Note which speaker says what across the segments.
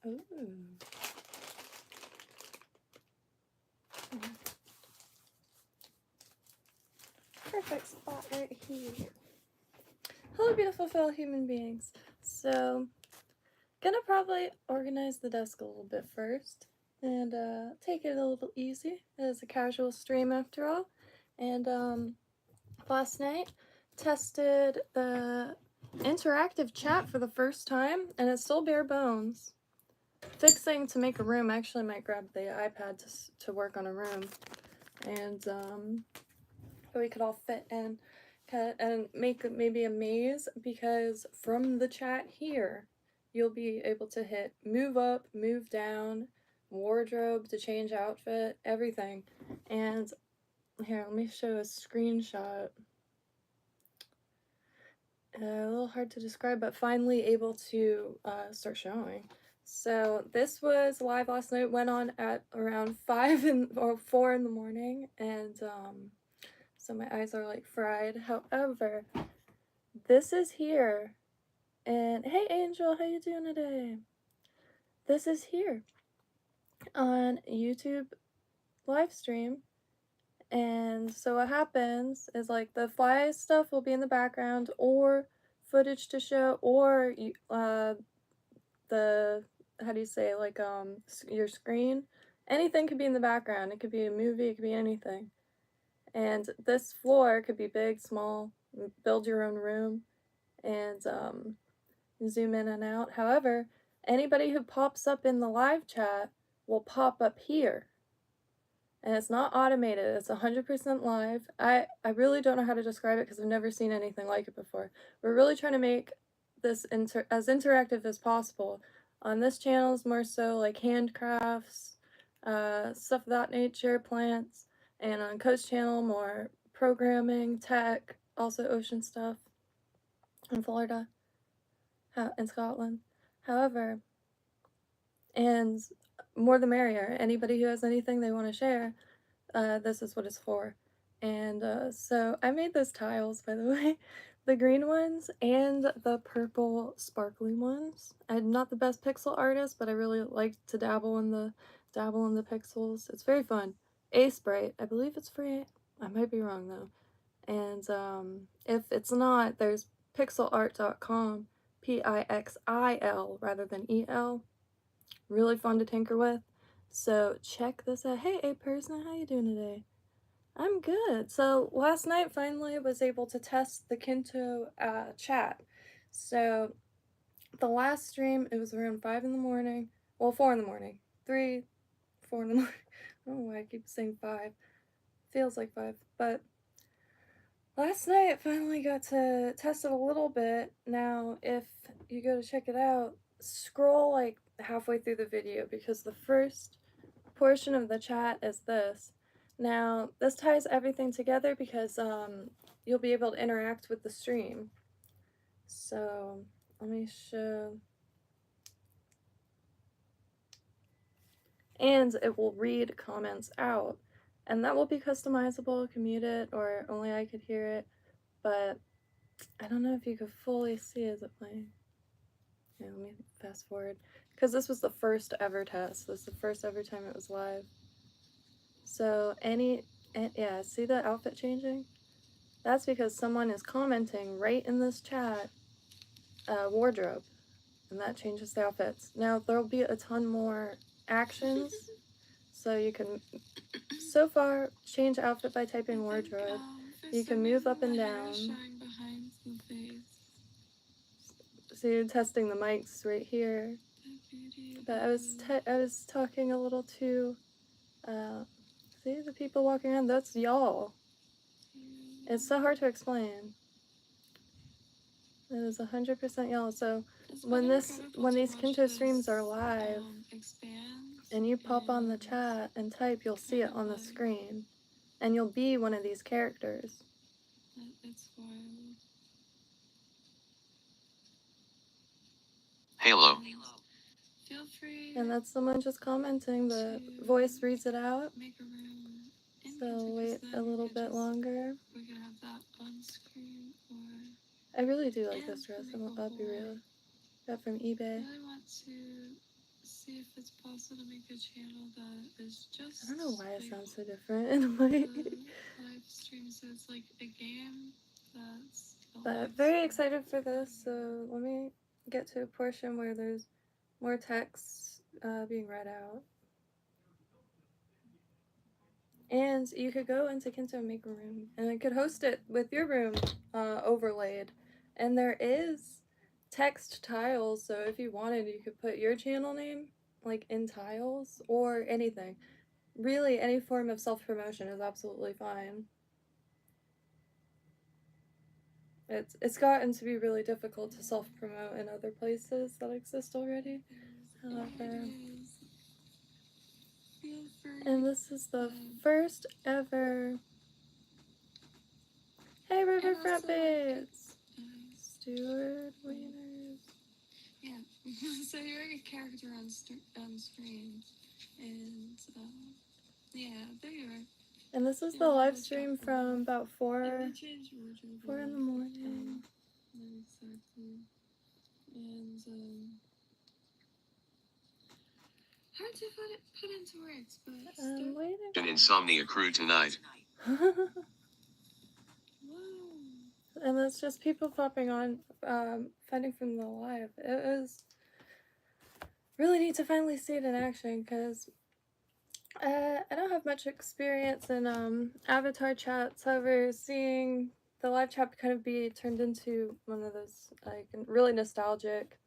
Speaker 1: Ooh. Perfect spot right here. Hello, beautiful fellow human beings. So, gonna probably organize the desk a little bit first and take it a little easy. It's a casual stream after all. And last night tested the interactive chat for the first time, and it's still bare bones. Fixing to make a room. I actually might grab the iPad to work on a room, and we could all fit in and make maybe a maze, because from the chat here you'll be able to hit move up, move down, wardrobe to change outfit, everything. And here, let me show a screenshot. A little hard to describe, but finally able to start showing. So this was live last night, went on at around 5 or 4 in the morning, and so my eyes are like fried. However, this is here, and hey Angel, how you doing today? This is here on YouTube live stream. And so what happens is, like, the fly stuff will be in the background, or footage to show, or the, how do you say, like, your screen. Anything could be in the background. It could be a movie, it could be anything. And this floor could be big, small, build your own room, and zoom in and out. However, anybody who pops up in the live chat will pop up here. And it's not automated, it's 100% live. I really don't know how to describe it because I've never seen anything like it before. We're really trying to make this as interactive as possible. On this channel is more so like handcrafts, stuff of that nature, plants, and on Coach channel more programming, tech, also ocean stuff in Florida, in Scotland. However, and more the merrier. Anybody who has anything they want to share, this is what it's for. And so I made those tiles, by the way, the green ones and the purple sparkly ones. I'm not the best pixel artist, but I really like to dabble in the pixels. It's very fun. Sprite, I believe it's free. I might be wrong though. And if it's not, there's pixelart.com, Pixil rather than EL. Really fun to tinker with. So check this out. Hey, A-Person, how you doing today? I'm good. So last night, finally, I was able to test the Kinto chat. So the last stream, it was around 5 in the morning. Well, 4 in the morning. 3, 4 in the morning. I don't know why I keep saying 5. Feels like 5. But last night, I finally got to test it a little bit. Now, if you go to check it out, scroll like halfway through the video, because the first portion of the chat is this. Now, this ties everything together because you'll be able to interact with the stream. So let me show. And it will read comments out, and that will be customizable. You can mute it, or only I could hear it, but I don't know if you could fully see. Is it playing? Yeah, let me fast forward, because this was the first ever test. This is the first ever time it was live. So yeah, see the outfit changing? That's because someone is commenting right in this chat, wardrobe, and that changes the outfits. Now, there'll be a ton more actions, so you can, so far, change outfit by typing wardrobe. You can move up and down. So you're testing the mics right here. But I was talking a little too, see the people walking around? That's y'all. It's so hard to explain. It is 100% y'all. So when these Kinto streams are live, and you pop on the chat and type, you'll see it on the screen, and you'll be one of these characters.
Speaker 2: It's wild. Halo. Feel free.
Speaker 1: And that's someone just commenting. The voice reads it out. So wait a little bit longer.
Speaker 2: We can have that on screen, or
Speaker 1: I really do like this dress. I'll be real. Got from eBay.
Speaker 2: I really want to see if it's possible to make a channel that is just.
Speaker 1: I don't know why it
Speaker 2: like
Speaker 1: sounds so different in a way.
Speaker 2: live stream, so it's like a game that's.
Speaker 1: But very excited for this, so let me get to a portion where there's more text being read out. And you could go into Kinto and make a room, and I could host it with your room overlaid. And there is text tiles, so if you wanted, you could put your channel name like in tiles or anything. Really, any form of self-promotion is absolutely fine. It's gotten to be really difficult to self-promote in other places that exist already. However, and this is the first ever. Hey, Riverfront Babes! Steward Wieners.
Speaker 2: Yeah, so you're a character on screen, and yeah, there you are.
Speaker 1: And this is the live stream from about 4 in the morning.
Speaker 2: Exactly. And hard to put into words, but
Speaker 1: I'm waiting.
Speaker 3: An insomnia crew tonight.
Speaker 2: Whoa.
Speaker 1: And it's just people popping on, fighting from the live. It was really neat to finally see it in action, because I don't have much experience in avatar chats. However, seeing the live chat kind of be turned into one of those like really nostalgic,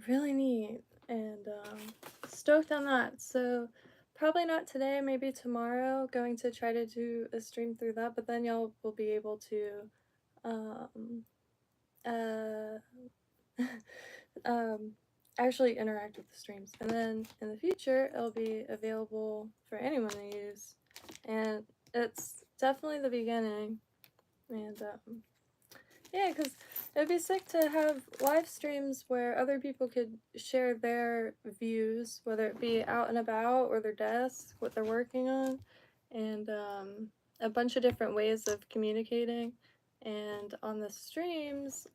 Speaker 1: really neat, and stoked on that. So probably not today, maybe tomorrow. Going to try to do a stream through that, but then y'all will be able to actually interact with the streams. And then in the future, it'll be available for anyone to use. And it's definitely the beginning. And yeah, because it'd be sick to have live streams where other people could share their views, whether it be out and about or their desk, what they're working on, and a bunch of different ways of communicating. And on the streams,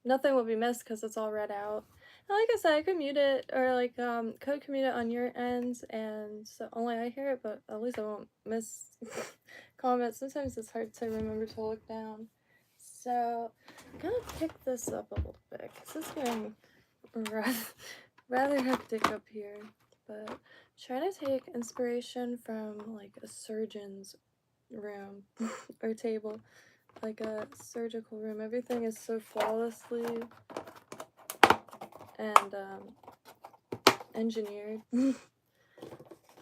Speaker 1: nothing will be missed because it's all read out. And like I said, I could mute it or like code commute it on your end, and so only I hear it, but at least I won't miss comments. Sometimes it's hard to remember to look down. So I'm gonna pick this up a little bit because it's getting rather hectic up here. But try to take inspiration from like a surgeon's room or table, like a surgical room. Everything is so flawlessly and engineered to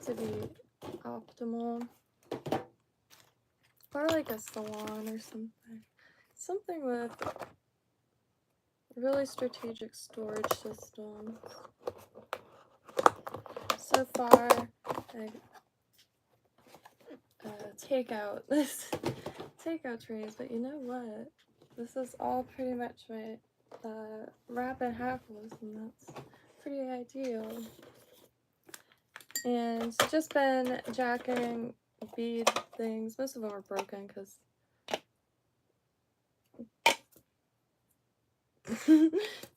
Speaker 1: be optimal. Or like a salon or something. Something with really strategic storage system. So far, takeout trays, but you know what? This is all pretty much my wrap and hackles, and that's pretty ideal. And just been jacking bead things. Most of them are broken because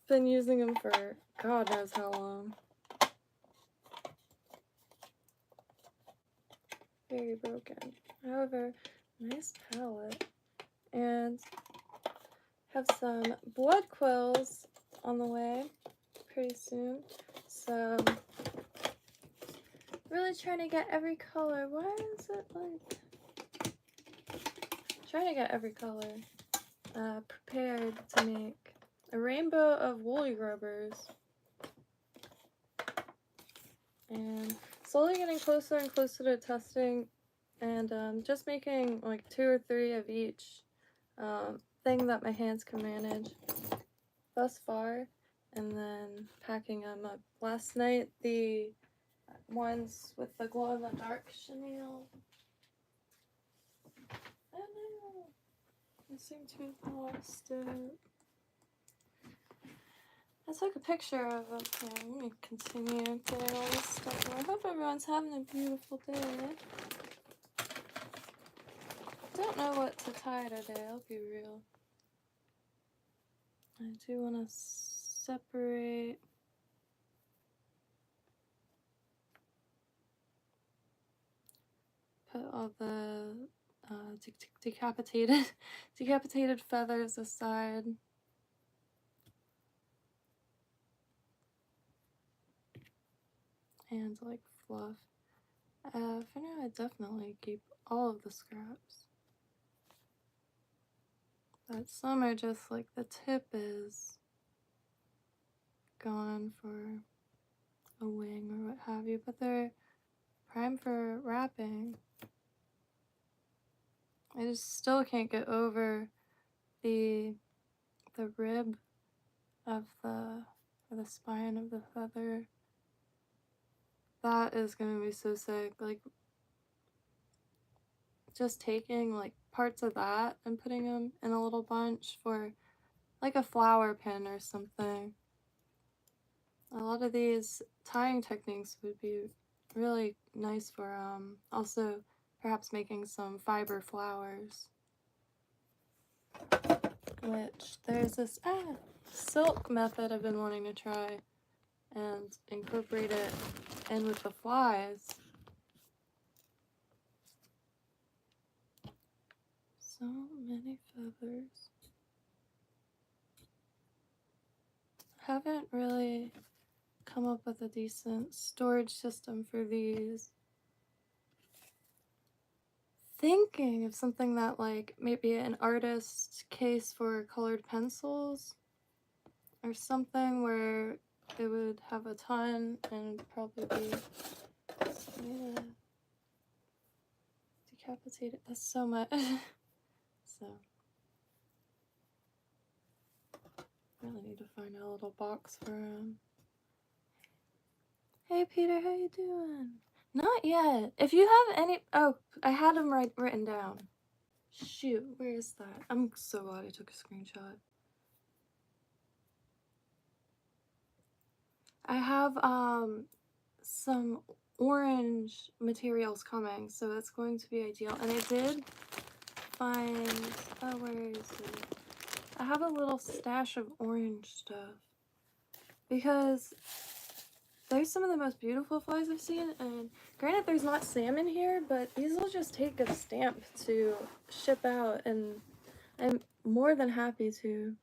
Speaker 1: been using them for God knows how long. Very broken. However, nice palette. And have some blood quills on the way pretty soon. So really trying to get every color. Why is it like trying to get every color prepared to make a rainbow of woolly rubbers. And slowly getting closer and closer to testing, and just making like 2 or 3 of each thing that my hands can manage thus far, and then packing them up. Last night, the ones with the glow-in-the-dark chenille. Oh no! I seem to have lost it. I took a picture of it. Okay, let me continue getting all this stuff. I hope everyone's having a beautiful day. Don't know what to tie today, I'll be real. I do want to separate. Put all the decapitated feathers aside. And like fluff. For now, I definitely keep all of the scraps. But some are just like the tip is gone for a wing or what have you, but they're prime for wrapping. I just still can't get over the rib of the spine of the feather. That is gonna be so sick. Like just taking like parts of that and putting them in a little bunch for like a flower pin or something. A lot of these tying techniques would be really nice for also perhaps making some fiber flowers. Which there's this silk method I've been wanting to try and incorporate it in with the flies. So many feathers. Haven't really come up with a decent storage system for these. Thinking of something that like maybe an artist's case for colored pencils or something where it would have a ton and probably be decapitated. That's so much. So really need to find a little box for him. Hey Peter, how you doing? Not yet. If you have any, oh, I had them written down. Shoot, where is that? I'm so glad I took a screenshot. I have some orange materials coming, so it's going to be ideal. And I did find, oh, where is it? I have a little stash of orange stuff because there's some of the most beautiful flies I've seen, and granted there's not salmon here, but these will just take a stamp to ship out, and I'm more than happy to.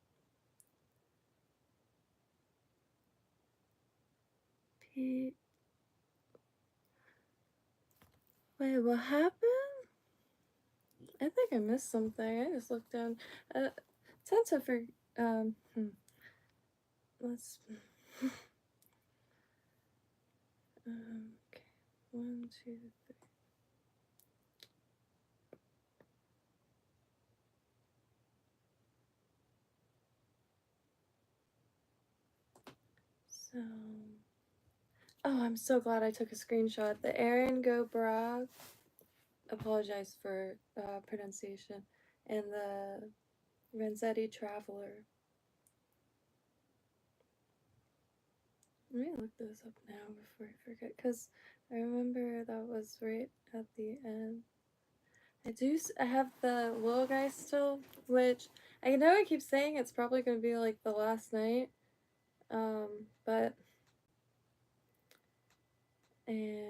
Speaker 1: Wait, what happened? I think I missed something. I just looked down. Tend to for let's okay. 1, 2, 3. So, oh, I'm so glad I took a screenshot. The Aaron Go Brag, apologize for pronunciation, and the Renzetti Traveler. Let me look those up now before I forget, because I remember that was right at the end. I have the little guy still, which I know I keep saying it's probably going to be like the last night, but he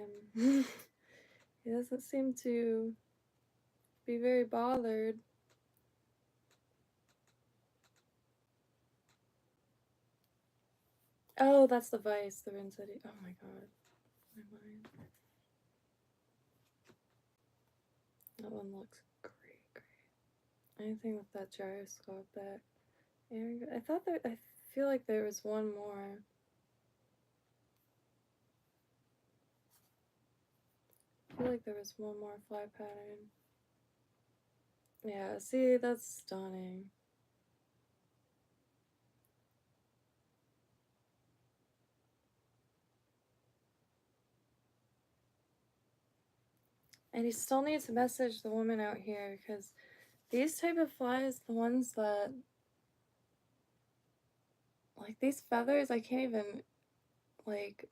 Speaker 1: doesn't seem to be very bothered. Oh, that's the Vice, the Renzetti. Oh my god, my mind. That one looks great. Anything with that gyroscopic. I thought that, I feel like there was one more. I feel like there was one more fly pattern. Yeah, see, that's stunning. And you still need to message the woman out here, because these type of flies, the ones that, like these feathers, I can't even, like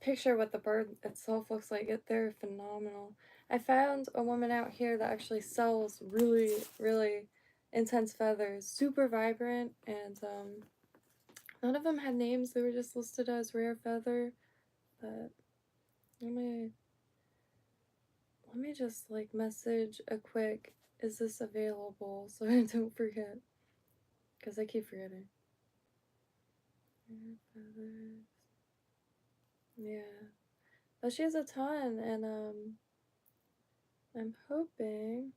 Speaker 1: picture what the bird itself looks like. They're phenomenal. I found a woman out here that actually sells really, really intense feathers, super vibrant, and none of them had names. They were just listed as rare feather. But let me just like message a quick, is this available, so I don't forget, because I keep forgetting. Rare feathers. Yeah, but she has a ton, and I'm hoping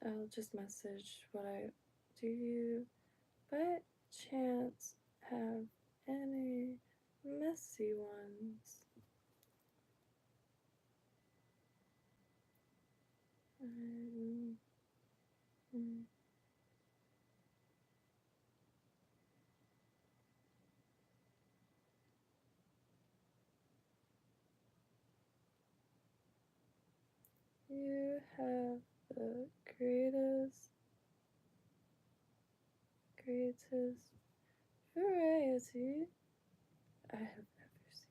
Speaker 1: I'll just message what I do. You by chance have any messy ones? Mm, you have the greatest variety I have ever seen.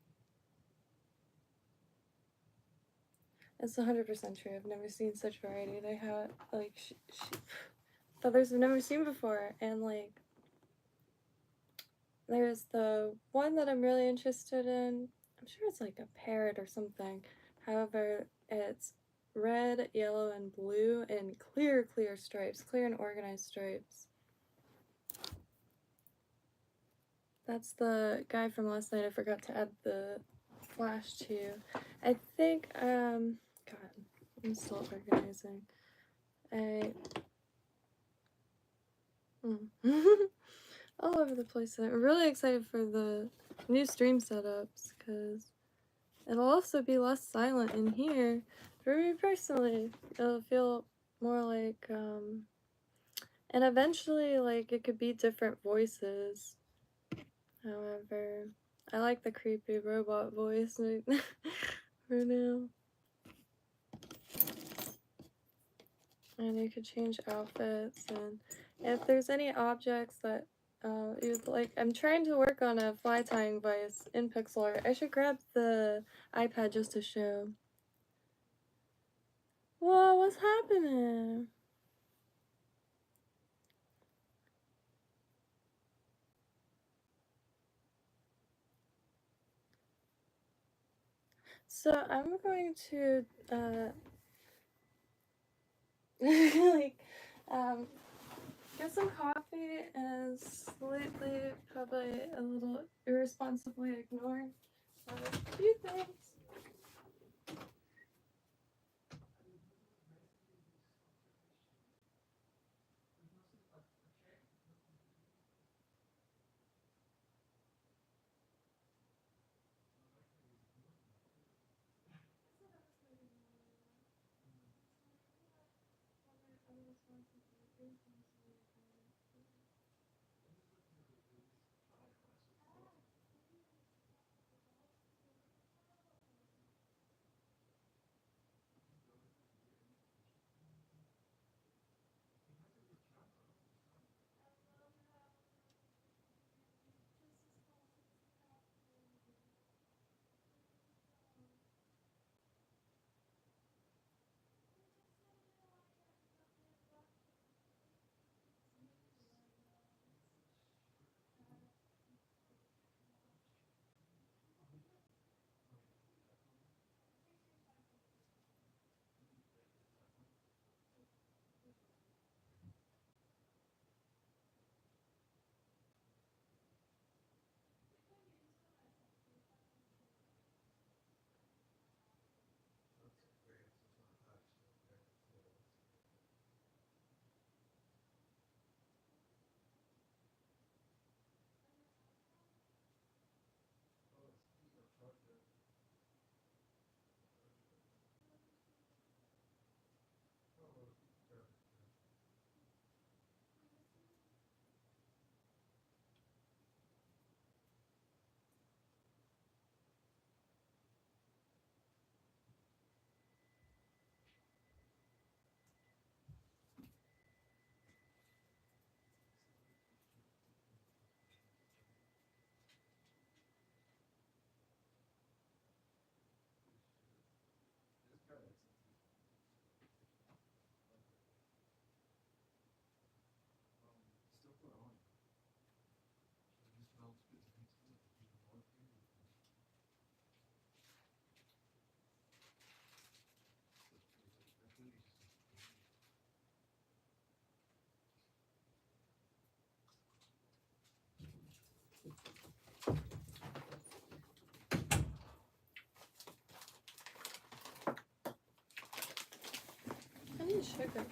Speaker 1: It's 100% true. I've never seen such variety. They have like feathers I've never seen before, and like there's the one that I'm really interested in. I'm sure it's like a parrot or something. However, it's red, yellow, and blue, and clear stripes, clear and organized stripes. That's the guy from last night. I forgot to add the flash to. I think, God, I'm still organizing. All over the place. I'm really excited for the new stream setups, because it'll also be less silent in here. For me personally, it'll feel more like, and eventually, like, it could be different voices. However, I like the creepy robot voice for now. And you could change outfits, and if there's any objects that you'd like, I'm trying to work on a fly tying device in pixel art. I should grab the iPad just to show. Whoa, what's happening? So I'm going to like get some coffee and slightly, probably a little irresponsibly ignore a few things. sugar.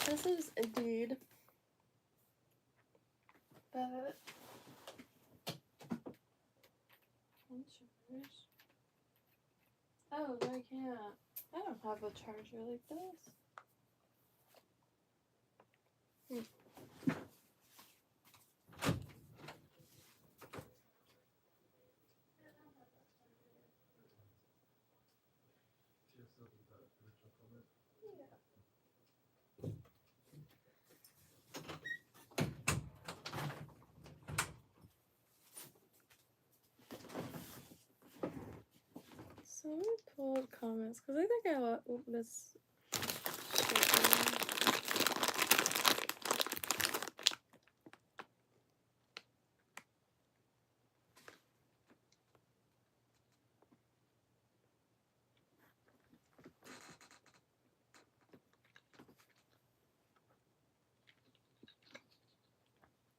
Speaker 1: This is indeed. But sugars. Oh, no, I can't. I don't have a charger like this. So let me pull up comments because I think I miss.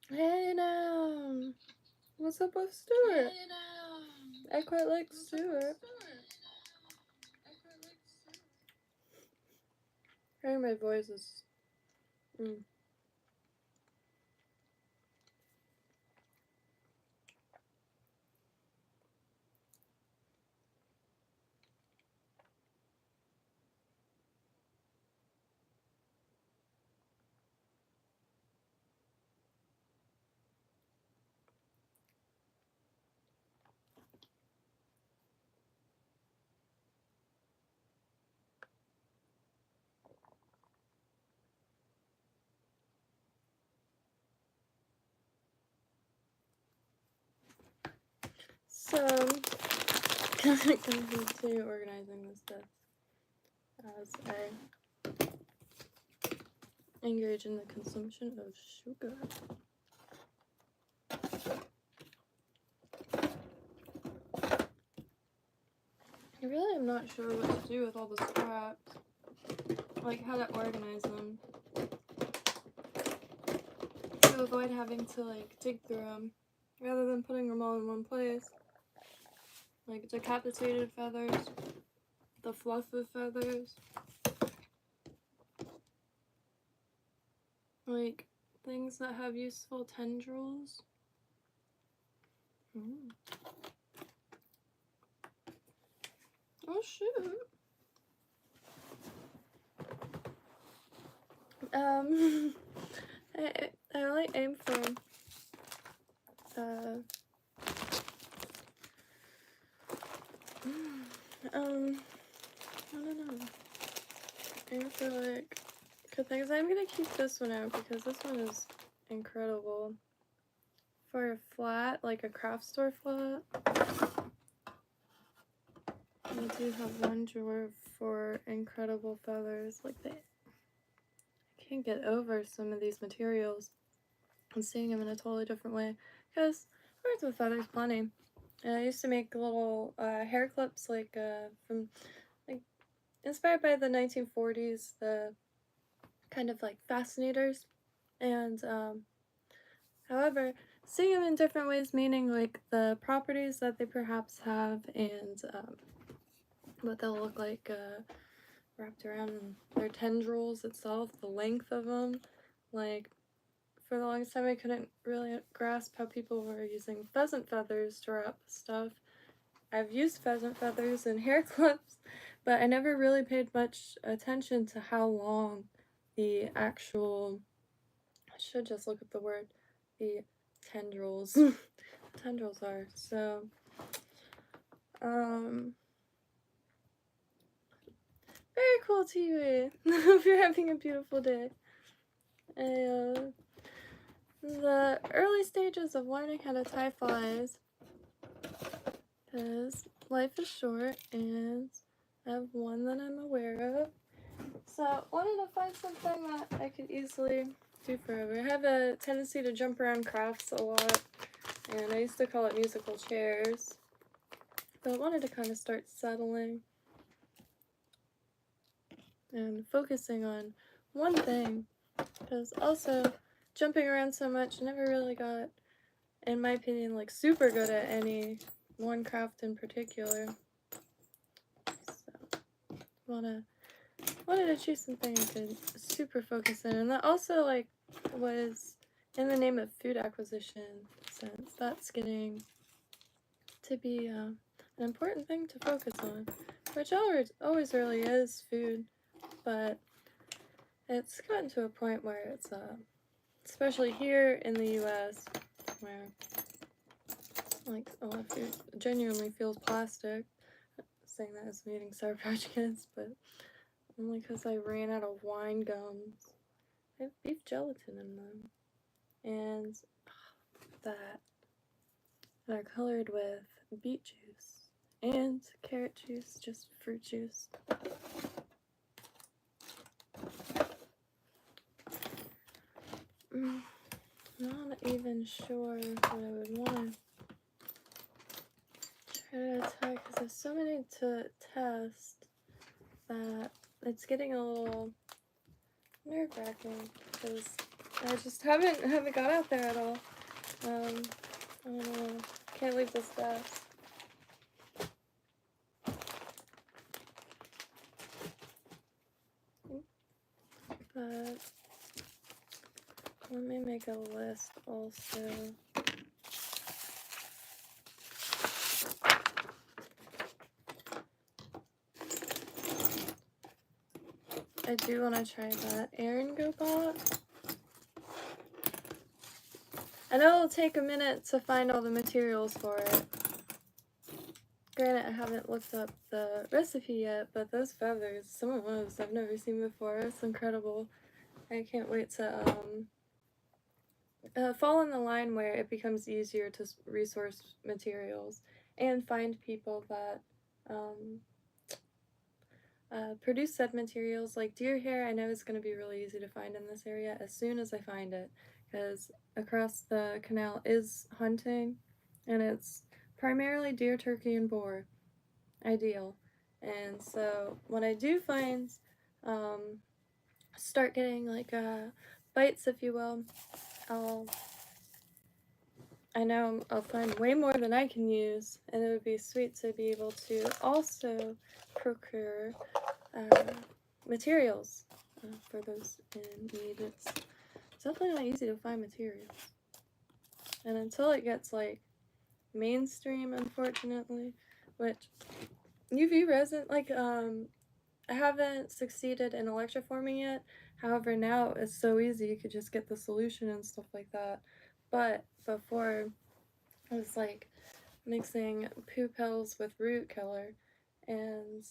Speaker 1: Hey now, what's up with Stuart?
Speaker 2: Hey now.
Speaker 1: I quite like Stuart. Hearing my voice is. So, continue organizing this stuff as I engage in the consumption of sugar. I really am not sure what to do with all the scraps, like how to organize them to avoid having to like dig through them rather than putting them all in one place. Like decapitated feathers, the fluff of feathers, like things that have useful tendrils. Oh shoot. I only aim for I don't know. Aim for like good things. I'm gonna keep this one out because this one is incredible. For a flat, like a craft store flat, I do have one drawer for incredible feathers. Like I can't get over some of these materials and seeing them in a totally different way. Because birds with feathers plenty. And I used to make little hair clips like from like inspired by the 1940s, the kind of like fascinators. And however, seeing them in different ways, meaning like the properties that they perhaps have and what they'll look like wrapped around their tendrils itself, the length of them. Like, for the longest time I couldn't really grasp how people were using pheasant feathers to wrap stuff. I've used pheasant feathers in hair clips, but I never really paid much attention to how long the actual, I should just look up the word, the tendrils, tendrils are. So, very cool TV. Hope you're having a beautiful day. The early stages of learning how to tie flies, because life is short and I have one that I'm aware of. So I wanted to find something that I could easily do forever. I have a tendency to jump around crafts a lot, and I used to call it musical chairs. But I wanted to kind of start settling and focusing on one thing, because also jumping around so much, I never really got, in my opinion, like super good at any one craft in particular. So I want to wanted to choose something I could super focus in, and that also like was in the name of food acquisition, since that's getting to be an important thing to focus on, which always really is food, but it's gotten to a point where it's especially here in the U.S. where like a lot of food genuinely feels plastic. Saying that as me eating Sour Patch Kids, but only because I ran out of wine gums. They have beef gelatin in them, and that are colored with beet juice and carrot juice, just fruit juice. Not even sure what I would want to try to attack because there's so many to test that it's getting a little nerve-wracking because I just haven't got out there at all. I don't know. Can't leave this desk. But let me make a list also. I do want to try that Aaron Go bot. I know it'll take a minute to find all the materials for it. Granted, I haven't looked up the recipe yet, but those feathers, some of those I've never seen before. It's incredible. I can't wait to fall in the line where it becomes easier to resource materials and find people that produce said materials. Like deer hair, I know is going to be really easy to find in this area as soon as I find it, because across the canal is hunting, and it's primarily deer, turkey, and boar. Ideal. And so when I do find, start getting like bites, if you will, I know I'll find way more than I can use, and it would be sweet to be able to also procure materials for those in need. It's definitely not easy to find materials, and until it gets like mainstream, unfortunately, which UV resin, like I haven't succeeded in electroforming yet. However, now it's so easy, you could just get the solution and stuff like that. But before, it was like mixing poo pills with root killer, and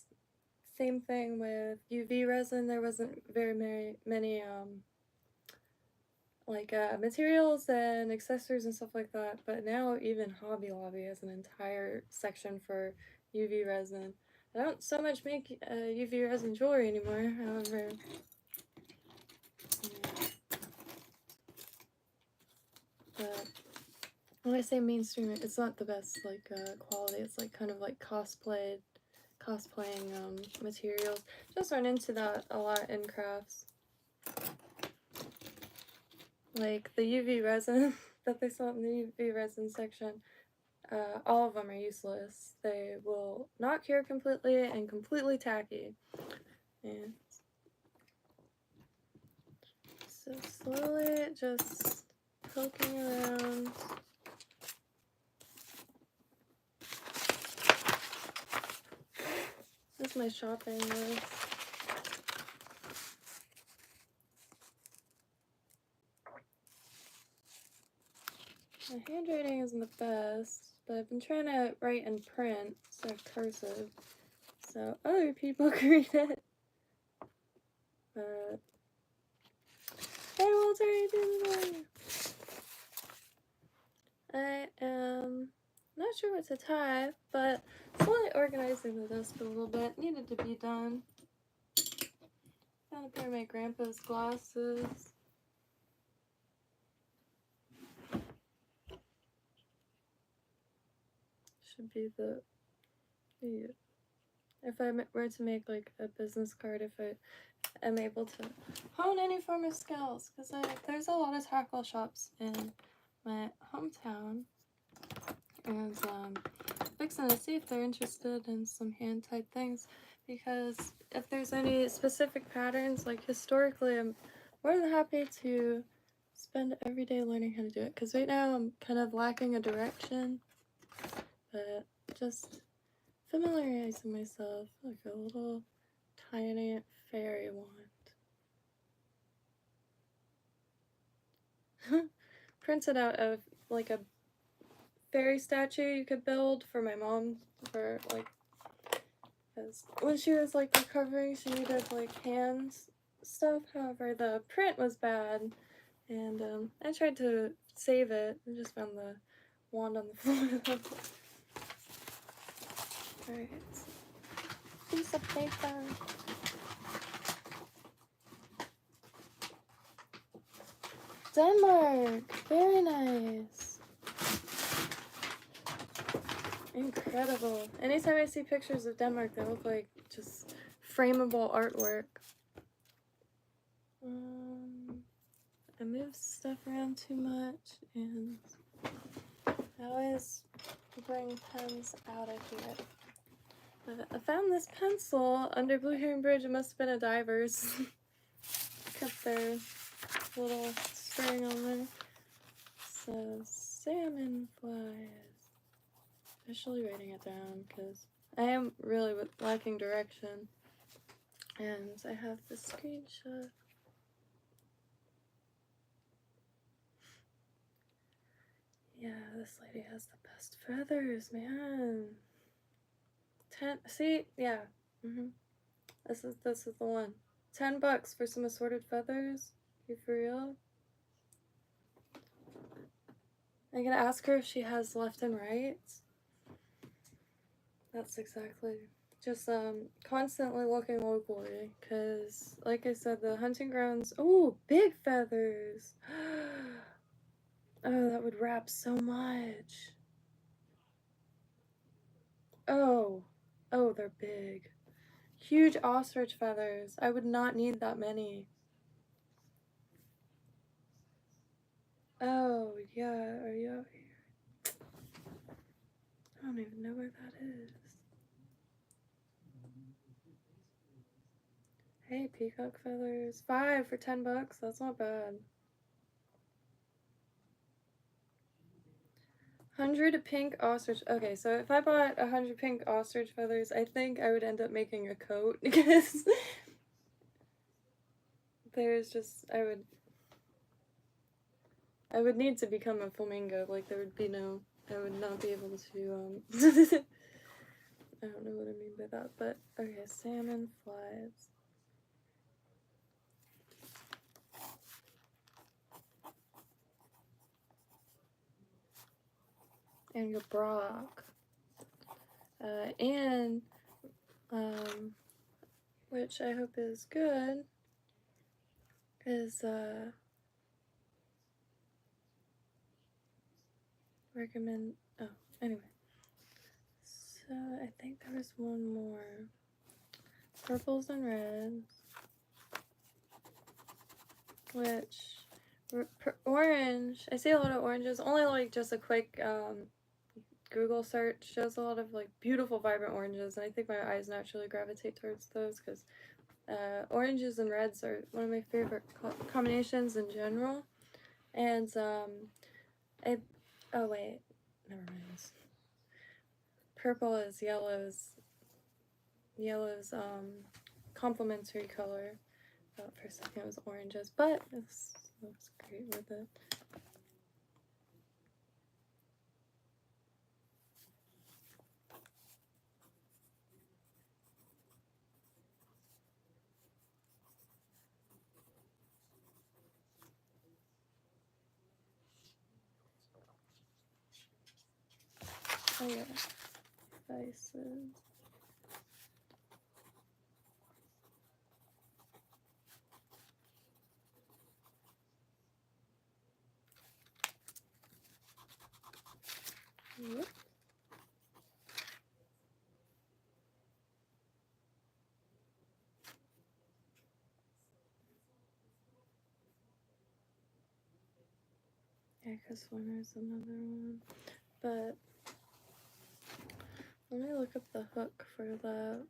Speaker 1: same thing with UV resin. There wasn't very many like materials and accessories and stuff like that, but now even Hobby Lobby has an entire section for UV resin. I don't so much make UV resin jewelry anymore, however, but when I say mainstream, it's not the best like quality. It's like kind of like cosplaying materials. Just run into that a lot in crafts. Like the UV resin that they sell in the UV resin section, all of them are useless. They will not cure completely and completely tacky. And so slowly just poking around. This is my shopping list. My handwriting isn't the best, but I've been trying to write in print instead of cursive, so other people can read it. But hey Walter, how you doing? I am not sure what to type, but slowly organizing the desk a little bit. Needed to be done. Found a pair of my grandpa's glasses. Should be the if I were to make like a business card, if I am able to hone any form of skills, because there's a lot of tackle shops in my hometown, and fixing to see if they're interested in some hand type things, because if there's any specific patterns, like historically, I'm more than happy to spend every day learning how to do it, because right now I'm kind of lacking a direction, but just familiarizing myself, like a little tiny fairy wand. Printed out of like a fairy statue you could build for my mom, for like, because when she was like recovering, she needed like hands stuff. However, the print was bad, and I tried to save it. I just found the wand on the floor. Alright, piece of paper. Denmark! Very nice. Incredible. Anytime I see pictures of Denmark, they look like just frameable artwork. I move stuff around too much, and I always bring pens out of here. But I found this pencil under Blue Heron Bridge. It must have been a diver's. Kept their little string on there. So, salmon flies. Especially writing it down because I am really lacking direction. And I have the screenshot. Yeah, this lady has the best feathers, man. 10, see, yeah. This is the one. $10 for some assorted feathers. You for real? I'm gonna ask her if she has left and rights. That's exactly. Just constantly looking locally, cause like I said, the hunting grounds. Oh, big feathers. Oh, that would wrap so much. Oh, they're big. Huge ostrich feathers. I would not need that many. Oh, yeah, are you out here? I don't even know where that is. Hey, peacock feathers. 5 for $10. That's not bad. 100 pink ostrich. Okay, so if I bought 100 pink ostrich feathers, I think I would end up making a coat because there's just I would need to become a flamingo. Like there would be no. I would not be able to. I don't know what I mean by that, but okay. Salmon flies. And your Brock. And which I hope is good, is recommend. Oh, anyway. So I think there was one more. Purples and reds. Which orange. I see a lot of oranges. Only like just a quick Google search shows a lot of like beautiful vibrant oranges, and I think my eyes naturally gravitate towards those because oranges and reds are one of my favorite combinations in general. And oh wait, never mind. Purple is yellow's complementary color. For a second it was oranges, but this looks great with it. Oh yeah, spices. Whoop. Yeah, because winter's another one. But let me look up the hook for that.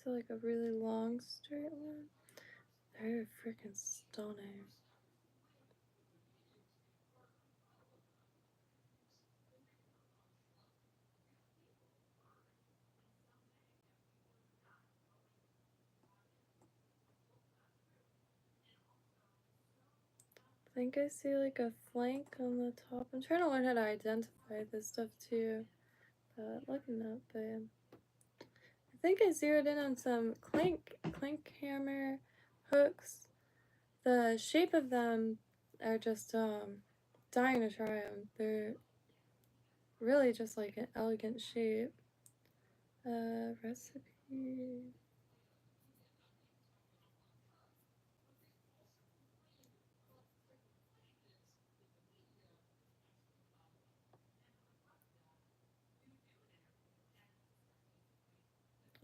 Speaker 1: So like a really long straight line. Very freaking stunning. I think I see like a flank on the top. I'm trying to learn how to identify this stuff too, but looking up, but I think I zeroed in on some clank hammer hooks. The shape of them are just dying to try them. They're really just like an elegant shape. Recipe.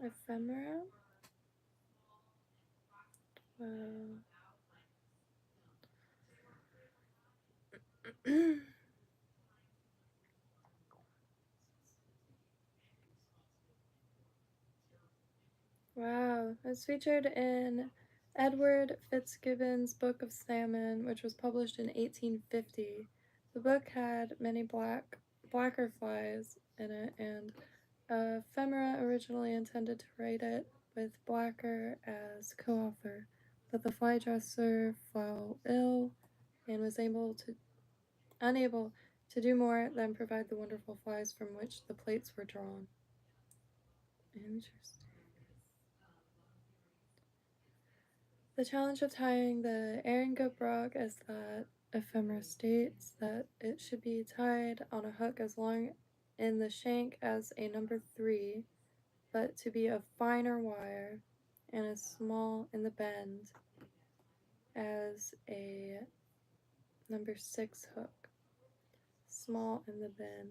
Speaker 1: Ephemera. Wow. Wow. It's featured in Edward Fitzgibbon's Book of Salmon, which was published in 1850. The book had many blacker flies in it, and Ephemera originally intended to write it with Blacker as co-author, but the fly dresser fell ill and was unable to do more than provide the wonderful flies from which the plates were drawn. Interesting. The challenge of tying the Ehrengebrock is that Ephemera states that it should be tied on a hook as long in the shank as a number 3, but to be of finer wire and as small in the bend as a number 6 hook. Small in the bend.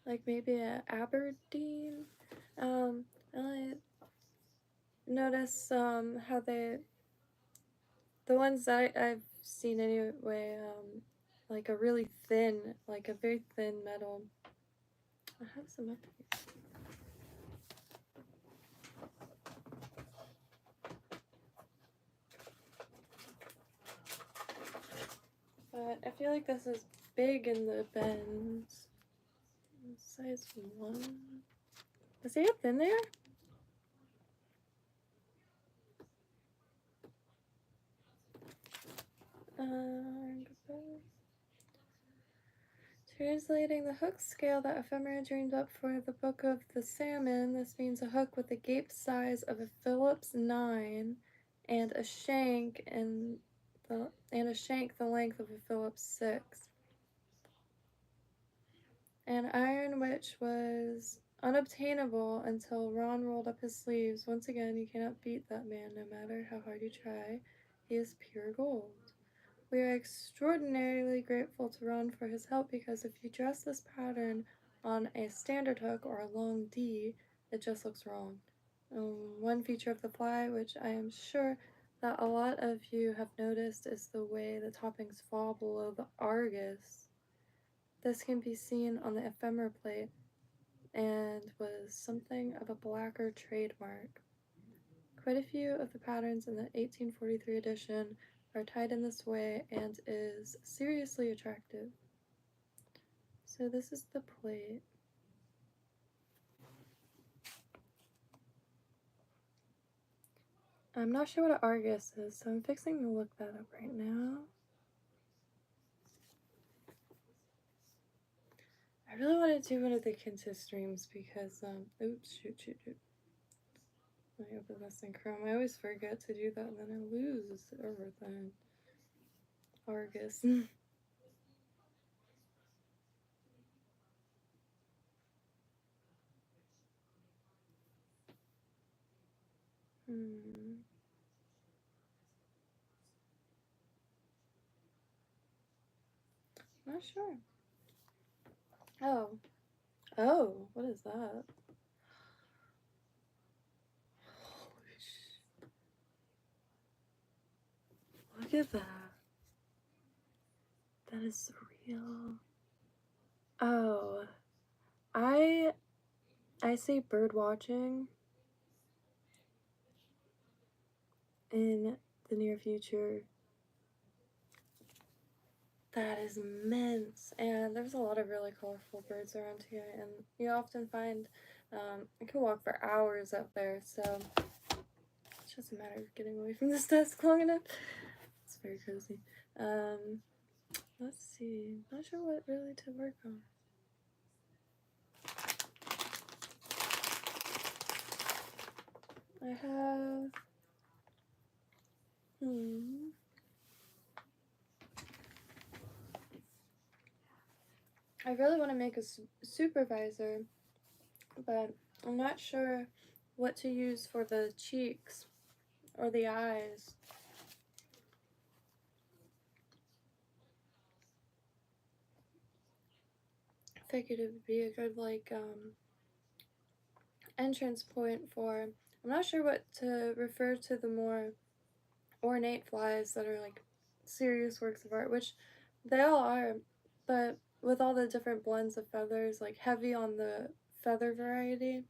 Speaker 1: Like maybe a Aberdeen. I notice how the ones that I've seen anyway, like a really thin, like a very thin metal. I have some up here. But I feel like this is big in the bends. Size 1. Is he up in there? Translating the hook scale that Ephemera dreamed up for the Book of the Salmon, this means a hook with a gape size of a Phillips 9 and a shank the length of a Phillips 6. An iron which was unobtainable until Ron rolled up his sleeves. Once again, you cannot beat that man no matter how hard you try. He is pure gold. We are extraordinarily grateful to Ron for his help because if you dress this pattern on a standard hook or a long D, it just looks wrong. One feature of the fly, which I am sure that a lot of you have noticed, is the way the toppings fall below the Argus. This can be seen on the ephemera plate and was something of a Blacker trademark. Quite a few of the patterns in the 1843 edition are tied in this way and is seriously attractive. So this is the plate. I'm not sure what an Argus is, so I'm fixing to look that up right now. I really want to do one of the Kinto streams because, oops, shoot. Let me open this in Chrome. I always forget to do that and then I lose everything. Argus. Not sure. Oh, what is that? Holy shit. Look at that. That is surreal. Oh, I I see bird watching in the near future. That is immense, and there's a lot of really colorful birds around here, and you often find you can walk for hours out there, so it's just a matter of getting away from this desk long enough. It's very cozy. Let's see, not sure what really to work on. I have I really want to make a supervisor, but I'm not sure what to use for the cheeks or the eyes. I figured it would be a good entrance point for, I'm not sure what to refer to the more ornate flies that are like serious works of art, which they all are, but with all the different blends of feathers, like heavy on the feather variety.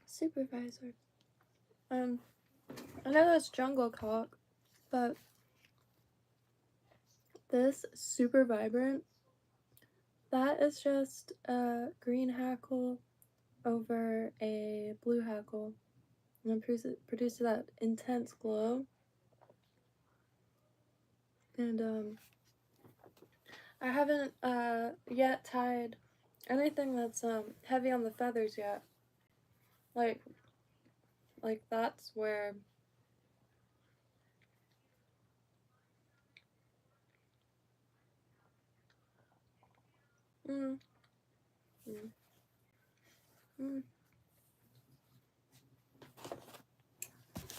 Speaker 1: Supervisor. I know that's jungle cock, but this super vibrant, that is just a green hackle over a blue hackle, and produces that intense glow. And I haven't yet tied anything that's heavy on the feathers yet. Like that's where mm, mm, mm.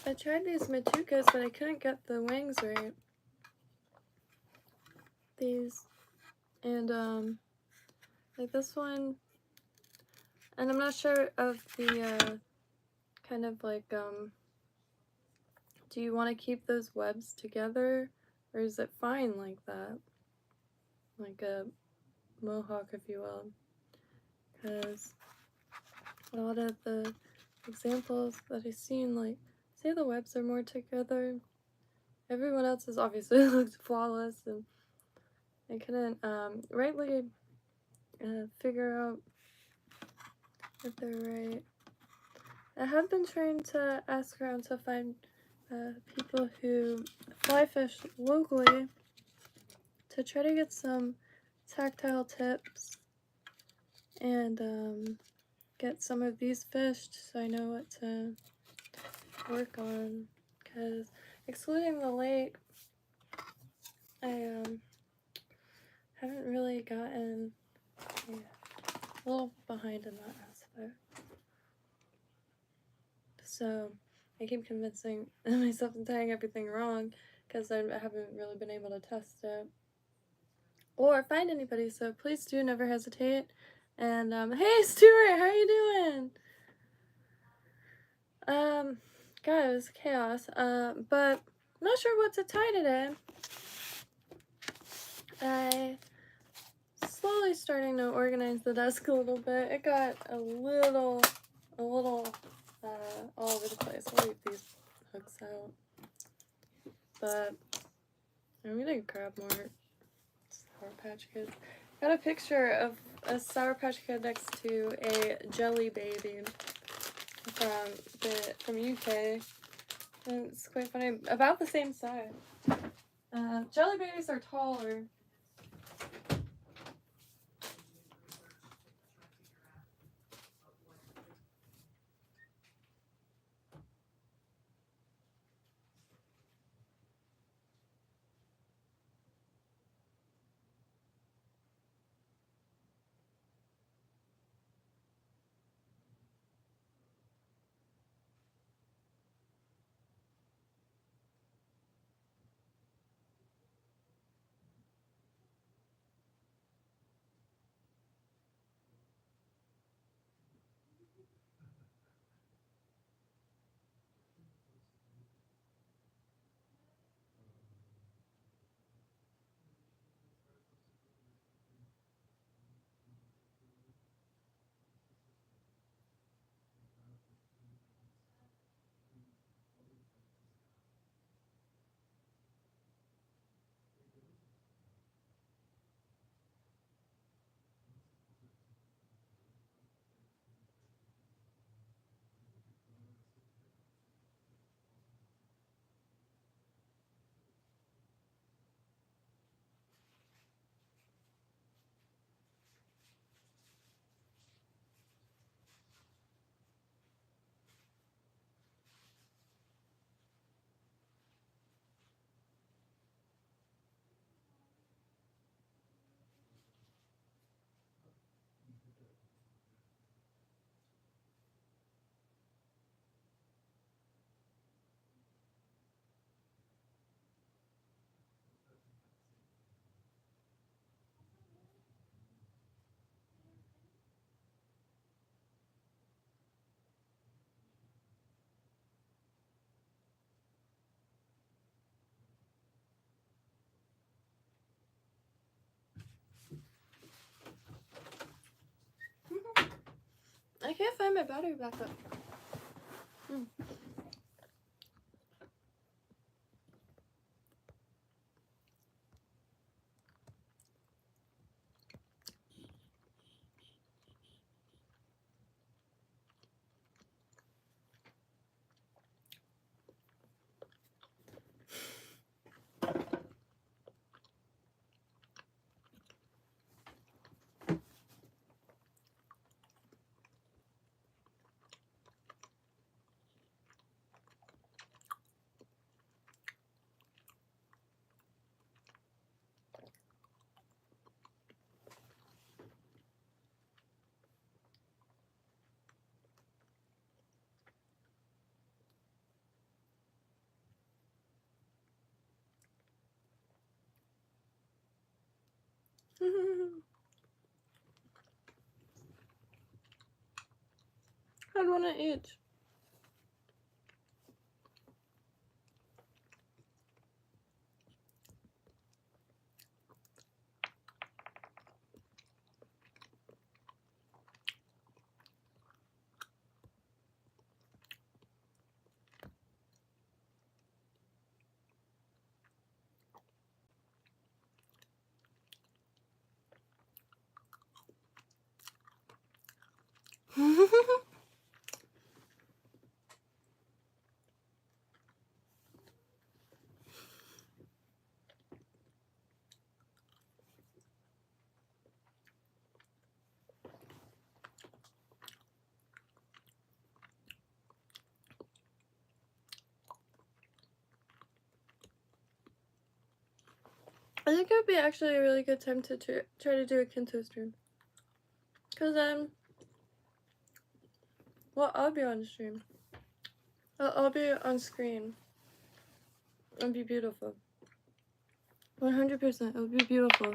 Speaker 1: I tried these Matukas, but I couldn't get the wings right. These, and like this one, and I'm not sure of the kind of like do you want to keep those webs together, or is it fine like that, like a mohawk, if you will? Because a lot of the examples that I've seen, like, say the webs are more together. Everyone else's obviously looks flawless, and I couldn't rightly figure out if they're right. I have been trying to ask around to find people who fly fish locally to try to get some tactile tips and get some of these fished so I know what to work on, because excluding the lake, I haven't really gotten a little behind in that aspect. So I keep convincing myself I'm tying everything wrong because I haven't really been able to test it or find anybody, so please do never hesitate. And hey Stuart, how are you doing? God, it was chaos. But not sure what to tie today. I slowly starting to organize the desk a little bit. It got a little all over the place. I'll leave these hooks out. But I'm gonna grab more Sour Patch Kids. Got a picture of a Sour Patch Kid next to a Jelly Baby from UK. And it's quite funny. About the same size. Jelly Babies are taller. I can't find my battery backup. I'd want to eat. I think it would be actually a really good time to try to do a Kinto stream. Because then, well, I'll be on stream. I'll be on screen. It'll be beautiful. 100%. It'll be beautiful.